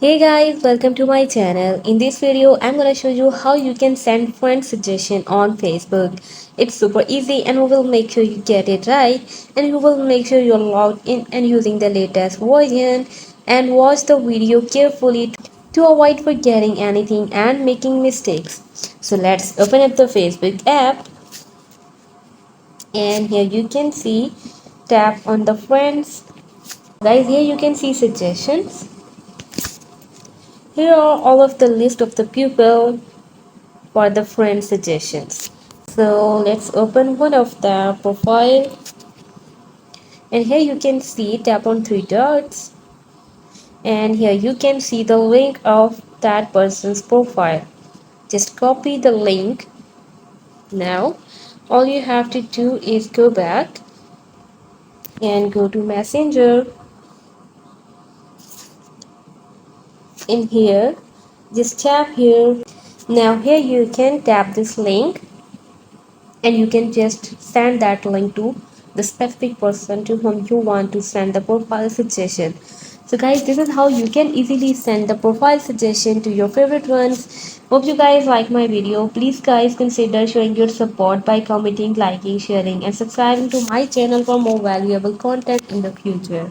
Hey guys, welcome to my channel. In this video, I'm gonna show you how you can send friend suggestion on Facebook. It's super easy and we will make sure you get it right and we will make sure you're logged in and using the latest version and watch the video carefully to avoid forgetting anything and making mistakes. So let's open up the Facebook app and here you can see tap on the friends. Guys, here you can see suggestions. Here are all of the list of the people for the friend suggestions. So let's open one of the profile and here you can see tap on three dots and here you can see the link of that person's profile. Just copy the link. Now all you have to do is go back and go to Messenger. In here just tap here. Now here you can tap this link and you can just send that link to the specific person to whom you want to send the profile suggestion. So guys, this is how you can easily send the profile suggestion to your favorite ones. Hope you guys like my video. Please guys consider showing your support by commenting, liking, sharing and subscribing to my channel for more valuable content in the future.